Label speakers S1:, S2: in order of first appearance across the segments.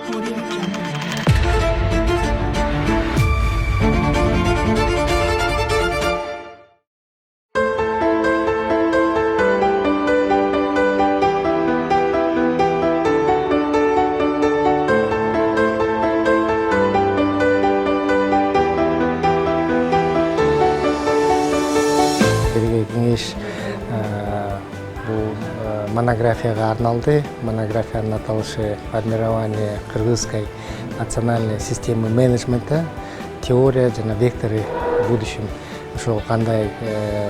S1: Audio Jungle.
S2: Кеңеш бул монографияга арналды. Монографиянын аталышы «Формирование кыргызской национальной системы менеджмента. Теория жана векторы в будущем». Ошол кандай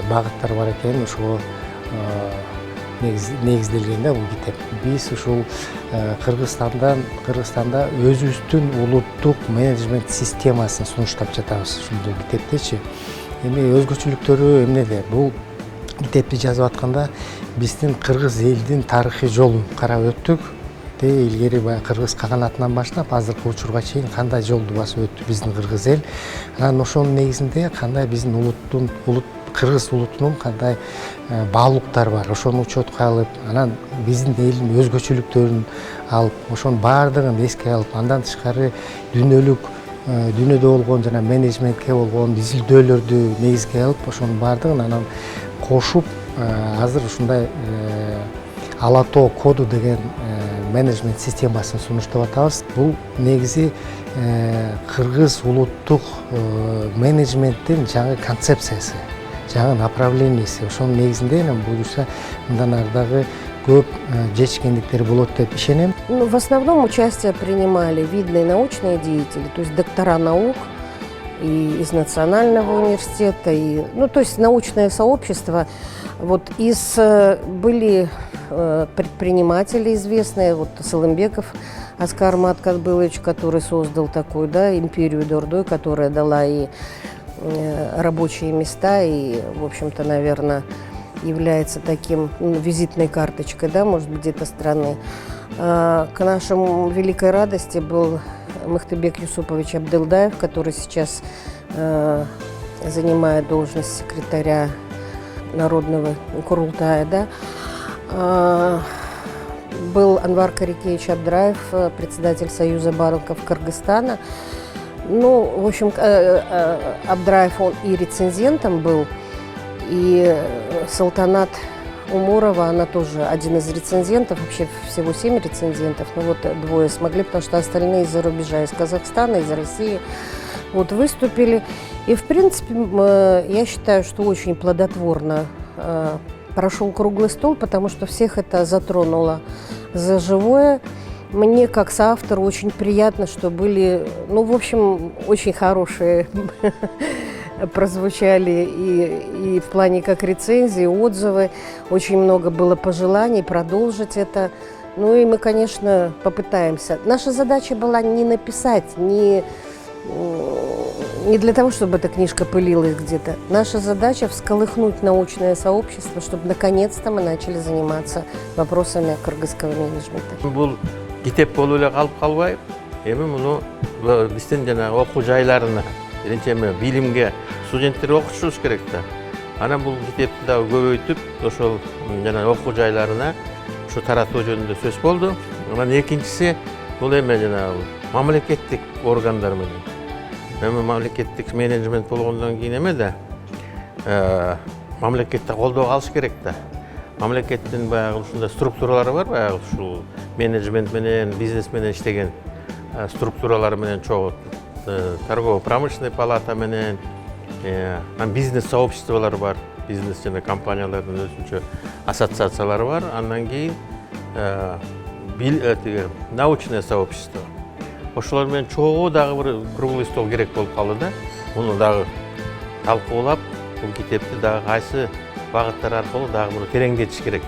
S2: багыттар бар экен, ошого негизделген да бул китеп. Биз ушул Кыргызстанда өзүбүздүн улуттук менеджмент системасын сунуштап жатабыз ушул китептечи. Эми өзгөчөлүктөрү эмнеде? Бул китепти жазып атканда биздин кыргыз элдин тарыхый жолун карап өттүк. Илгери баягы кыргыз каганатынан баштап азыркы учурга чейин кандай жолду басып өттү биздин кыргыз эл. Анан ошонун негизинде кандай биздин кыргыз улутунун кандай баалуулуктары бар, ошону учетко алып, анан биздин элдин өзгөчөлүктөрүн алып, ошонун баардыгын эске алып, андан тышкары дүйнөдө болгон жана менеджментке болгон изилдөөлөрдү негизге алып, ошонун баардыгын анан кошуп, азыр ушундай ала тоо коду деген менеджмент системасын сунуштап атабыз. Бул негизи кыргыз улуттук менеджменттин жаңы концепциясы, жаңы направлениясы. Ошонун негизинде буюрса мындан ары дагы көп жетишкендиктер болот деп ишенем.
S3: В основном участие принимали видные научные деятели, то есть доктора наук и из Национального университета, то есть научное сообщество. Были предприниматели известные, Салымбеков Оскар Маткатбылович, который создал такую, империю Дордой, которая дала и рабочие места, и, в общем-то, наверное, является таким визитной карточкой, может быть, где-то страны. К нашему великой радости был Мыхтыбек Юсупович Абдылдаев, который сейчас занимает должность секретаря Народного Курултая. Был Анвар Карикеевич Абдраев, председатель Союза банков Кыргызстана. В общем, Абдраев, он и рецензентом был, и Салтанат Умурова, она тоже один из рецензентов, вообще всего 7 рецензентов, двое смогли, потому что остальные из-за рубежа, из Казахстана, из России, выступили. И, в принципе, я считаю, что очень плодотворно прошел круглый стол, потому что всех это затронуло за живое. Мне, как соавтору, очень приятно, что были, в общем, очень хорошие прозвучали и в плане как рецензии, отзывы. Очень много было пожеланий продолжить это. И мы, конечно, попытаемся. Наша задача была не написать, не для того, чтобы эта книжка пылилась где-то. Наша задача всколыхнуть научное сообщество, чтобы наконец-то мы начали заниматься вопросами кыргызского менеджмента.
S4: Бул китеп болуп эле калып калбай, эми муну биздин жана окуу жайларына, билимге студенттерге окутушубуз керек да. Анан бул китепти дагы көбөйтүп, ошол жана окуу жайларына ушу таратуу жөнүндө сөз болду. Анан экинчиси бул мамлекеттик органдар менен. Мамлекеттик менеджмент болгондон кийин мамлекетте колдоо алыш керек да. Мамлекеттин баягы ушундай структуралары бар, баягы ушул менеджмент менен, бизнес менен иштеген структуралар менен чогуу торгово-промышленный палата менен, бизнес сообществолор бар, бизнес жана компаниялардын өзүнчө ассоциациялары бар. Андан кийин научное сообщество. Ошолор менен чогуу дагы бир круглый стол керек болуп калды да. Муну дагы талкуулап, бул китепти дагы кайсы багыттар аркылуу дагы муну тереңдетиш керек.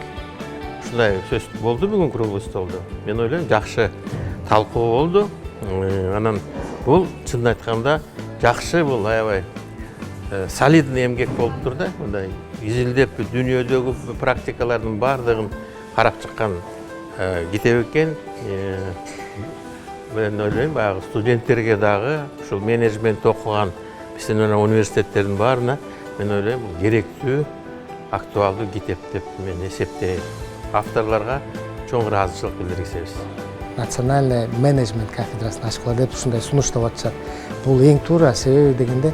S4: Ушундай сөз болду бүгүн круглый столдо. Мен ойлойм, жакшы талкуу болду. Анан бул чынын айтканда жакшы, бул аябай солидный эмгек болуп тур да. Мындай изилдеп дүйнөдөгү практикалардын баардыгын карап чыккан китеп экен. Мен ойлойм, баягы студенттерге дагы ушул менеджмент окуган биздин университеттердин баарына мен ойлойм, бул керектүү, актуалдуу китеп деп мен эсептейм. Авторлорго чоң ыраазычылык билдиргисебиз.
S2: национальный менеджмент кафедрасын ачкыла деп ушундай сунуштап атышат. Бул эң туура, себеби дегенде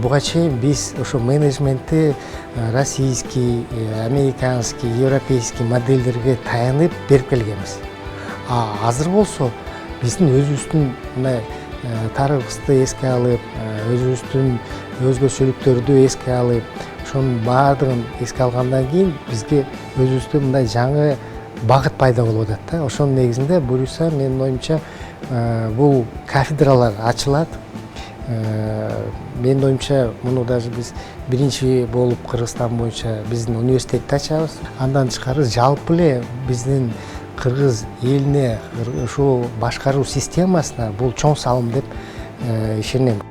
S2: буга чейин биз ошо менеджментти российский, американский, европейский модельдерге таянып берип келгенбиз. Азыр болсо биздин өзүбүздүн мындай тарыхыбызды эске алып, өзүбүздүн өзгөчөлүктөрдү эске алып, ошонун баардыгын эске алгандан кийин бизге өзүбүздө мындай жаңы багыт пайда болуп атат да. Ошонун негизинде буюрса, менин оюмча, бул кафедралар ачылат. Менин оюмча, муну даже биз биринчи болуп Кыргызстан боюнча биздин университетти ачабыз. Андан тышкары жалпы эле биздин кыргыз элине, ушул башкаруу системасына бул чоң салым деп ишенем.